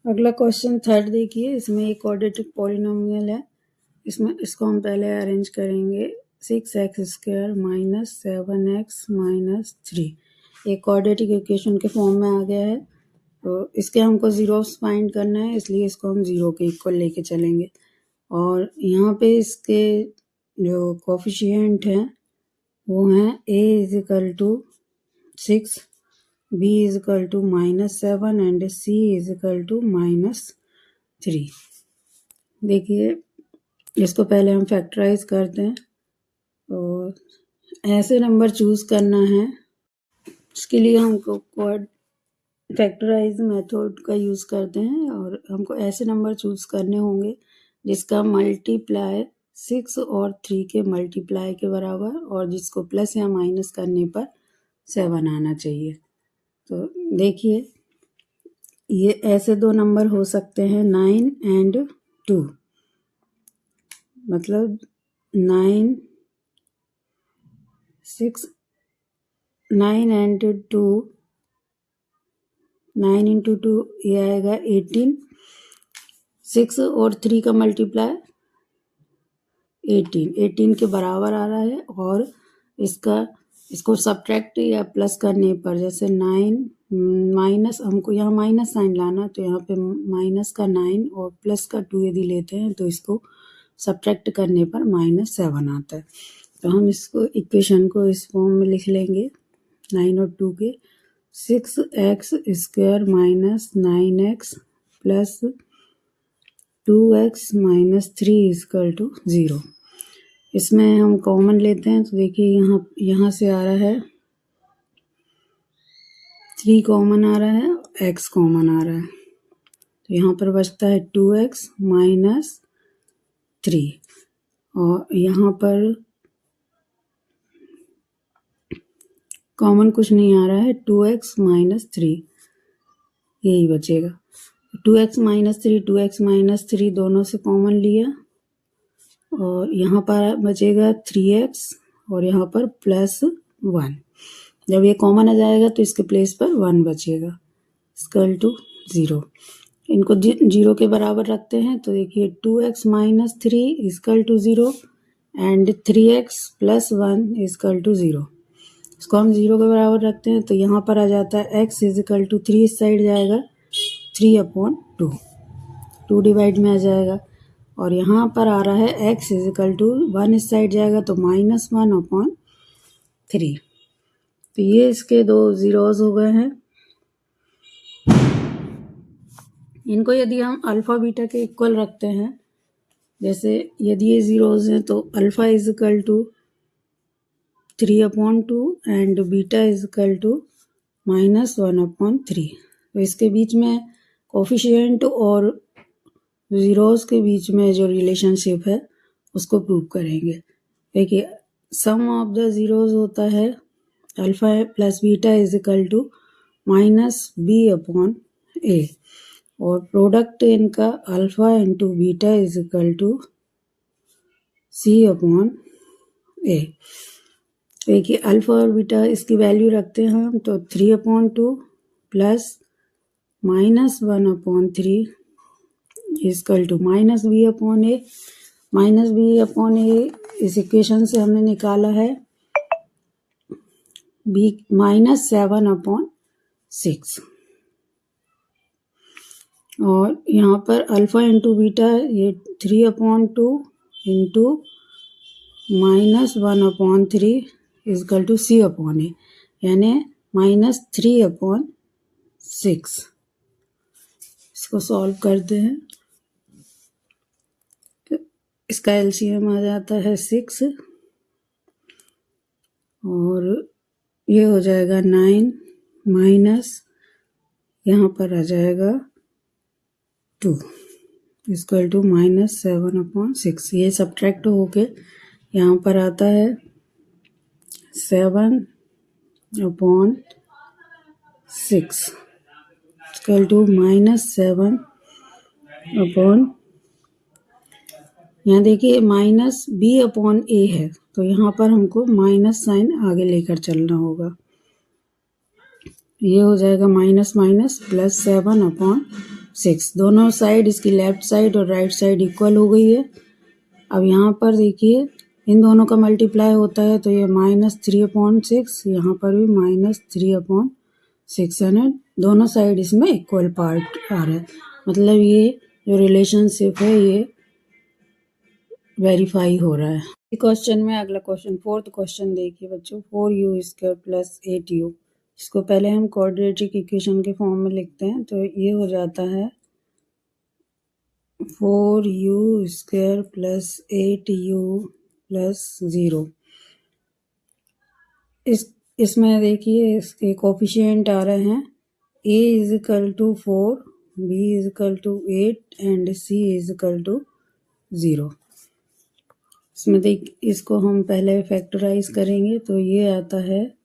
अगला question third देखिए, इसमें एक क्वाड्रेटिक पॉलिनोमियल है। इसको हम पहले अरेंज करेंगे। 6x² माइनस 7x माइनस 3 एक क्वाड्रेटिक इक्वेशन के फॉर्म में आ गया है। तो इसके हमको जीरोस फाइंड करना है, इसलिए इसको हम जीरो के इक्वल लेके चलेंगे। और यहाँ पे इसके जो कोफिशिएंट हैं वो हैं a is equal to 6, b is equal to -7 and c is equal to -3। देखिए इसको पहले हम फैक्टराइज करते हैं। तो ऐसे नंबर चूज करना है, इसके लिए हमको क्वाड फैक्टराइज मेथड का यूज़ करते हैं और हमको ऐसे नंबर चूज करने होंगे जिसका मल्टीप्लाई 6 और 3 के मल्टीप्लाई के बराबर और जिसको प्लस या माइनस करने पर 7 आना चाहिए। तो देखिए ये ऐसे दो नंबर हो सकते हैं 9 एंड 2, मतलब 9 एंड 2, 9 इंटू 2 ये आएगा 18, 6 और 3 का मल्टीप्लाई 18 के बराबर आ रहा है। और इसको सब्ट्रैक्ट या प्लस करने पर, जैसे 9 माइनस, हमको यहाँ माइनस साइन लाना, तो यहाँ पे माइनस का 9 और प्लस का 2 यदि लेते हैं तो इसको सब्ट्रैक्ट करने पर -7 आता है। तो हम इसको इक्वेशन को इस फॉर्म में लिख लेंगे 9 और 2 के। 6x² minus 9x plus 2x minus 3 equal to 0। इसमें हम कॉमन लेते हैं तो देखिए यहाँ से आ रहा है 3 कॉमन आ रहा है, x कॉमन आ रहा है, तो यहाँ पर बचता है 2x माइनस 3 और यहाँ पर कॉमन कुछ नहीं आ रहा है, 2x माइनस 3 यही बचेगा। 2x माइनस 3 दोनों से कॉमन लिया और यहाँ पर बचेगा 3x और यहाँ पर +1। जब ये कॉमन आ जाएगा तो इसके प्लेस पर 1 बचेगा, इक्वल टू 0। इनको 0 के बराबर रखते हैं तो देखिए 2x minus 3 equal to 0 and 3x plus 1 equal to 0। इसको हम 0 के बराबर रखते हैं तो यहाँ पर आ जाता है x इज इक्वल टू 3, इस साइड जाएगा 3/2, 2 डिवाइड में आ जाएगा। और यहाँ पर आ रहा है x इज इक्वल टू 1, इस साइड जाएगा तो -1/3। तो ये इसके दो जीरोस हो गए हैं। इनको यदि हम अल्फ़ा बीटा के इक्वल रखते हैं, जैसे यदि ये जीरोस हैं तो alpha is equal to 3/2 and beta is equal to -1/3। तो इसके बीच में कोफिशिएंट और जीरोस के बीच में जो रिलेशनशिप है उसको प्रूव करेंगे। देखिए सम ऑफ द जीरोस होता है alpha plus beta is equal to -b/a और प्रोडक्ट इनका alpha into beta is equal to c/a। देखिए अल्फ़ा और बीटा इसकी वैल्यू रखते हैं हम तो 3/2 plus -1/3 equal to -b/a। -b/a इस इक्वेशन से हमने निकाला है -7/6 और यहाँ पर अल्फ़ा इंटू बीटा ये 3/2 इंटू -1/3 इक्वल टू c/a, यानी -3/6। इसको सॉल्व करते हैं तो इसका एलसीएम आ जाता है 6 और ये हो जाएगा 9 माइनस यहाँ पर आ जाएगा 2 इक्वल टू -7/6। ये सब्ट्रैक्ट होके यहाँ पर आता है 7/6 इक्वल टू -7 यहाँ देखिए -b/a है तो यहाँ पर हमको माइनस साइन आगे लेकर चलना होगा। ये हो जाएगा माइनस माइनस प्लस 7/6 6। दोनों साइड, इसकी लेफ्ट साइड और राइट साइड इक्वल हो गई है। अब यहाँ पर देखिए इन दोनों का मल्टीप्लाई होता है तो ये -3/6, यहाँ पर भी -3/6 है। दोनों साइड इसमें इक्वल पार्ट आ रहा है, मतलब ये जो रिलेशनशिप है ये वेरीफाई हो रहा है। क्वेश्चन में अगला क्वेश्चन, फोर्थ क्वेश्चन देखिए बच्चों, 4u² + 8u। इसको पहले हम क्वाड्रेटिक इक्वेशन के फॉर्म में लिखते हैं, तो ये हो जाता है 4u² + 8u + 0। इसमें देखिए इसके कोफिशिएंट आ रहे हैं a = 4, b = 8 एंड c = 0। इसमें देख इसको हम पहले फैक्टराइज करेंगे तो ये आता है,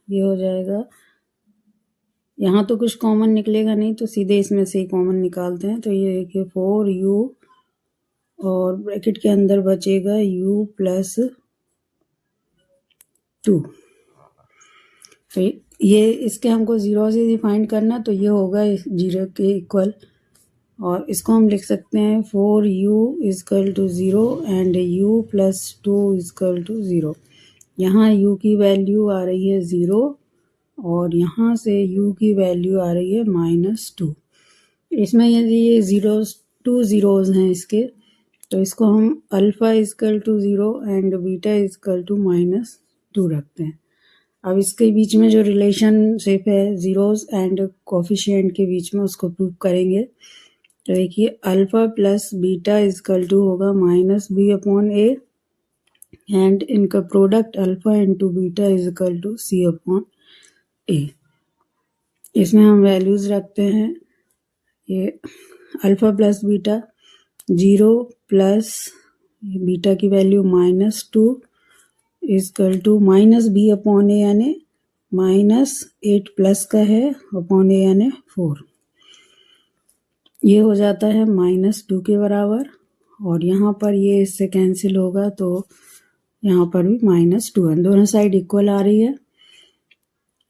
ये हो जाएगा, यहाँ तो कुछ कॉमन निकलेगा नहीं तो सीधे इसमें से ही कॉमन निकालते हैं। तो ये देखिए 4u और ब्रैकेट के अंदर बचेगा u + 2। तो ये इसके हमको 0 से डिफाइन करना, तो ये होगा 0 के इक्वल, और इसको हम लिख सकते हैं 4u = 0 एंड u + 2 = 0। यहाँ u की वैल्यू आ रही है 0 और यहाँ से u की वैल्यू आ रही है -2। इसमें यदि ये 2 zeros हैं इसके, तो इसको हम अल्फ़ा = 0 एंड बीटा = -2 रखते हैं। अब इसके बीच में जो रिलेशनशिप है ज़ीरोज़ एंड कोफिशिएंट के बीच में, उसको प्रूव करेंगे। तो देखिए अल्फ़ा + बीटा = होगा -b/a एंड इनका प्रोडक्ट अल्फ़ा × बीटा = c/a। इसमें हम वैल्यूज़ रखते हैं, ये अल्फ़ा + बीटा 0 प्लस बीटा की वैल्यू -2 = -b/a यानी -8 प्लस का है अपॉन a यानी 4। ये हो जाता है -2 के बराबर, और यहाँ पर ये इससे कैंसिल होगा तो यहाँ पर भी -2 है, दोनों साइड इक्वल आ रही है।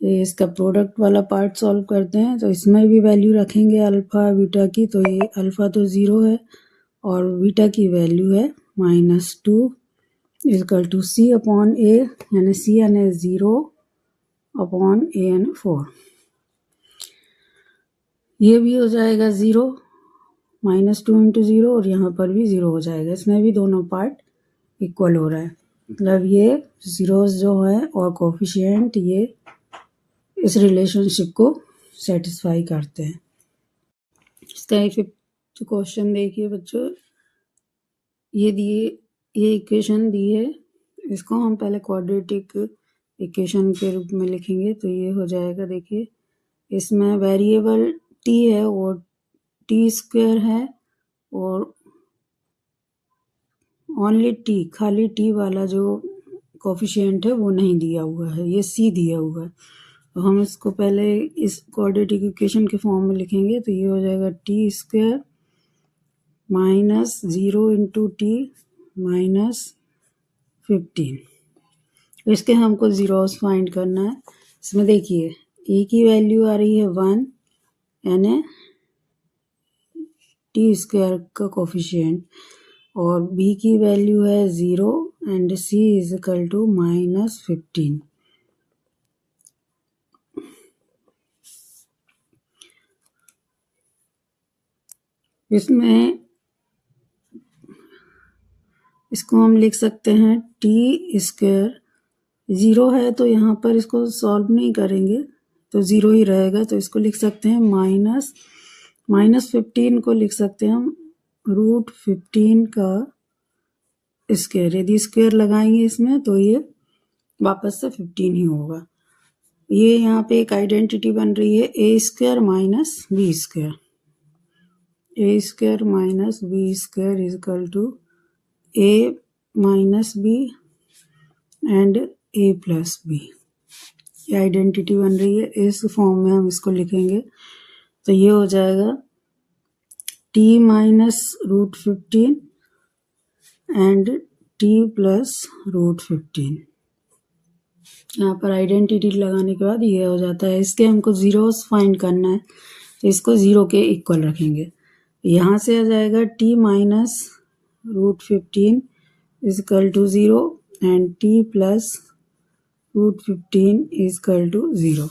ये इसका प्रोडक्ट वाला पार्ट सॉल्व करते हैं, तो इसमें भी वैल्यू रखेंगे अल्फ़ा बीटा की, तो ये अल्फ़ा तो 0 है और बीटा की वैल्यू है -2 = c/a यानी c यानी 0/a यानी 4। ये भी हो जाएगा 0, -2 × 0, और यहाँ पर भी 0 हो जाएगा। इसमें भी दोनों पार्ट इक्वल हो रहा है, मतलब ये ज़ीरोज़ जो है और कोफिशिएंट ये इस रिलेशनशिप को सेटिस्फाई करते हैं। इसका फिफ्थ क्वेश्चन देखिए बच्चों, ये इक्वेशन दी है, इसको हम पहले क्वाड्रेटिक इक्वेशन के रूप में लिखेंगे। तो ये हो जाएगा, देखिए इसमें वेरिएबल t है और t² है और ओनली t, खाली t वाला जो कोफिशिएंट है वो नहीं दिया हुआ है, ये c दिया हुआ है। तो हम इसको पहले इस क्वाड्रेटिक इक्वेशन के फॉर्म में लिखेंगे। तो ये हो जाएगा t² - 0 × t -15। इसके हमको ज़ीरोस फाइंड करना है। इसमें देखिए a की वैल्यू आ रही है 1 यानी t² का कोफिशिएंट, और b की वैल्यू है 0 एंड c = -15। इसमें इसको हम लिख सकते हैं t², 0 है तो यहाँ पर इसको सॉल्व नहीं करेंगे तो 0 ही रहेगा, तो इसको लिख सकते हैं -15 को लिख सकते हैं हम √15 का स्क्वायर। यदि स्क्वायर लगाएंगे इसमें तो ये वापस से 15 ही होगा। ये यहाँ पे एक आइडेंटिटी बन रही है a² - b², a² - b² = a - b and a + b। ये आइडेंटिटी बन रही है, इस फॉर्म में हम इसको लिखेंगे। तो ये हो जाएगा t - √15 एंड t + √15। यहाँ पर आइडेंटिटी लगाने के बाद ये हो जाता है। इसके हमको ज़ीरोस फाइंड करना है, तो इसको 0 के इक्वल रखेंगे। यहाँ से आ जाएगा t minus √15 is equal to 0 and t plus √15 is equal to 0।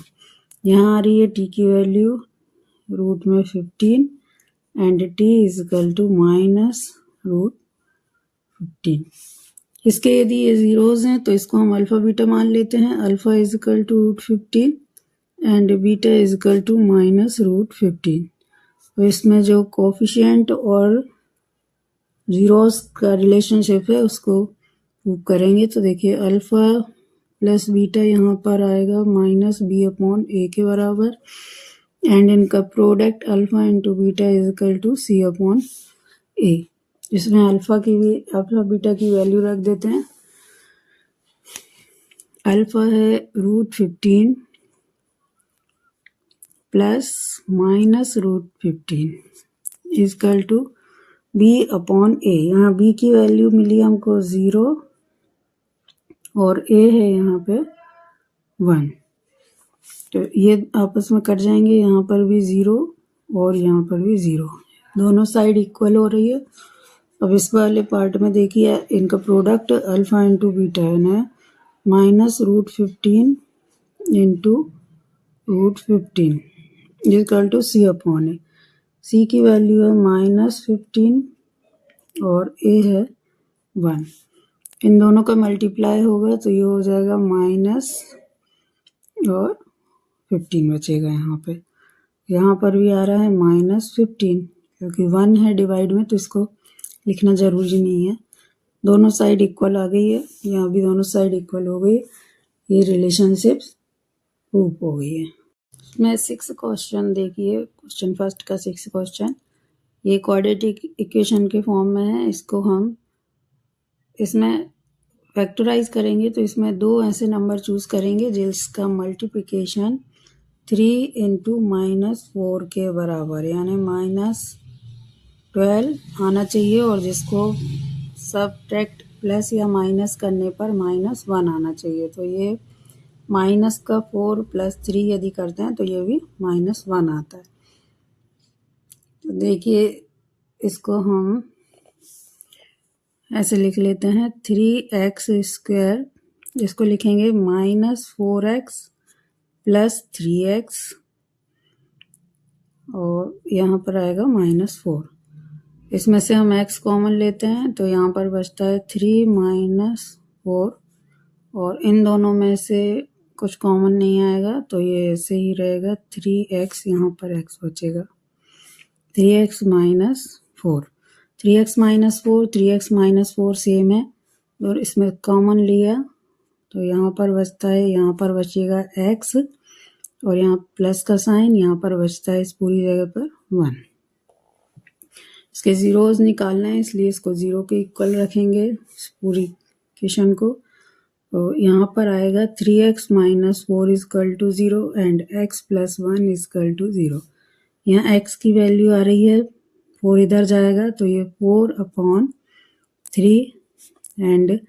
यहाँ आ रही है t की वैल्यू रूट में 15 and t is equal to minus √15। इसके यदि ये जीरोज हैं तो इसको हम अल्फा बीटा मान लेते हैं। Alpha is equal to √15 and beta is equal to minus √15। तो इसमें जो कोफिशिएंट और जीरोस का रिलेशनशिप है उसको प्रूव करेंगे। तो देखिए अल्फा प्लस बीटा यहाँ पर आएगा माइनस b/a के बराबर एंड इनका product alpha into beta is equal to c/a। इसमें अल्फा बीटा की वैल्यू रख देते हैं। अल्फा है √15 plus minus √15 is equal to b/a। यहाँ b की वैल्यू मिली हमको 0 और a है यहाँ पे 1। तो ये आपस में कट जाएंगे, यहाँ पर भी 0 और यहाँ पर भी 0, दोनों साइड इक्वल हो रही है। अब इस वाले पार्ट में देखिए इनका प्रोडक्ट अल्फा इंटू बीटा है ना, minus √15 into √15 equal to c/a। c की वैल्यू है -15 और a है 1। इन दोनों का मल्टीप्लाई होगा तो ये हो जाएगा माइनस और 15 बचेगा। यहाँ पर भी आ रहा है -15 क्योंकि 1 है डिवाइड में तो इसको लिखना जरूरी नहीं है। दोनों साइड इक्वल आ गई है, यहाँ भी दोनों साइड इक्वल हो गई। ये रिलेशनशिप प्रूव हो गई है। इसमें 6 क्वेश्चन देखिए। क्वेश्चन फर्स्ट का 6 क्वेश्चन ये क्वाड्रेटिक इक्वेशन के फॉर्म में है। इसको हम इसमें फैक्टराइज करेंगे तो इसमें 2 ऐसे नंबर चूज करेंगे जिसका मल्टीप्लिकेशन 3 इंटू -4 के बराबर यानी -12 आना चाहिए और जिसको सब्ट्रैक्ट प्लस या माइनस करने पर -1 आना चाहिए। तो ये माइनस का 4 + 3 यदि करते हैं तो ये भी -1 आता है। तो देखिए इसको हम ऐसे लिख लेते हैं 3x², इसको लिखेंगे -4x + 3x और यहाँ पर आएगा -4। इसमें से हम x कॉमन लेते हैं तो यहाँ पर बचता है 3 - 4 और इन दोनों में से कुछ कॉमन नहीं आएगा तो ये ऐसे ही रहेगा 3x, यहाँ पर x बचेगा 3x - 4। 3x - 4 सेम है और इसमें कॉमन लिया तो यहाँ पर बचता है, यहाँ पर बचेगा x और यहाँ प्लस का साइन, यहाँ पर बचता है इस पूरी जगह पर 1। इसके जीरोज निकालना है इसलिए इसको 0 के इक्वल रखेंगे इस पूरी इक्वेशन को। तो यहाँ पर आएगा 3x - 4 is equal to 0 and x + 1 is equal to 0। यहाँ x की वैल्यू आ रही है 4, इधर जाएगा तो ये 4/3 एंड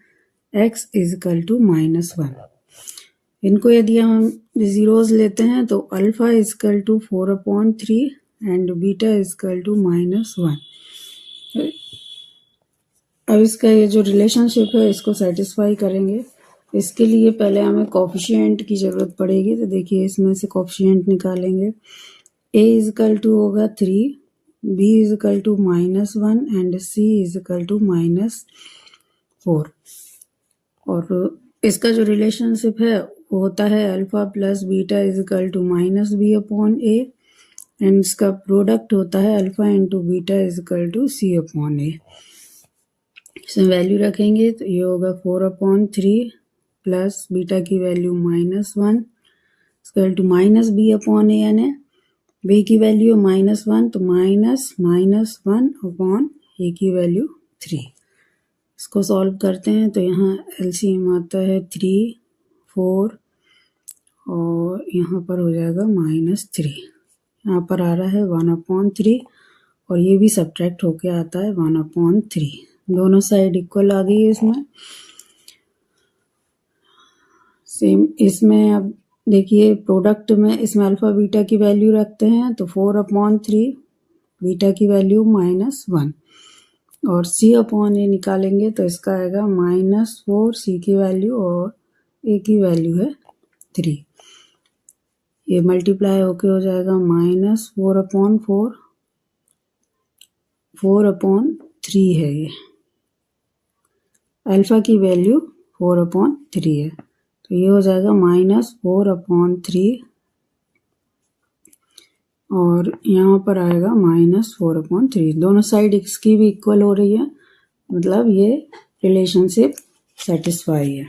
x इजकल टू -1। इनको यदि हम जीरोज लेते हैं तो alpha is equal to 4/3 and beta is equal to -1। अब इसका ये जो रिलेशनशिप है इसको सेटिस्फाई करेंगे। इसके लिए पहले हमें कोफिशिएंट की ज़रूरत पड़ेगी। तो देखिए इसमें से कोफिशिएंट निकालेंगे। a इजकल टू होगा 3, b is equal to -1 and c is equal to -4। और इसका जो रिलेशनशिप है वो होता है alpha plus beta is equal to -b/a and इसका प्रोडक्ट होता है alpha into beta is equal to c/a। इसमें वैल्यू रखेंगे तो ये होगा 4/3 प्लस बीटा की वैल्यू -1 इजकल टू -b/a यानी b की वैल्यू -1 तो -1/a की वैल्यू 3। इसको सॉल्व करते हैं तो यहाँ एलसीएम आता है 3, 4 और यहाँ पर हो जाएगा -3। यहाँ पर आ रहा है 1/3 और ये भी सब्ट्रैक्ट होके आता है 1/3। दोनों साइड इक्वल आ गई है इसमें। सेम इसमें अब देखिए प्रोडक्ट में इसमें अल्फ़ा बीटा की वैल्यू रखते हैं तो 4/3 बीटा की वैल्यू -1 और C/A निकालेंगे तो इसका आएगा -4 C की वैल्यू और A की वैल्यू है 3। ये मल्टीप्लाई होके हो जाएगा -4/4 4/3 है। ये अल्फ़ा की वैल्यू 4/3 है तो ये हो जाएगा -4/3 और यहाँ पर आएगा -4/3। दोनों साइड इसकी भी इक्वल हो रही है, मतलब ये रिलेशनशिप सेटिस्फाई है।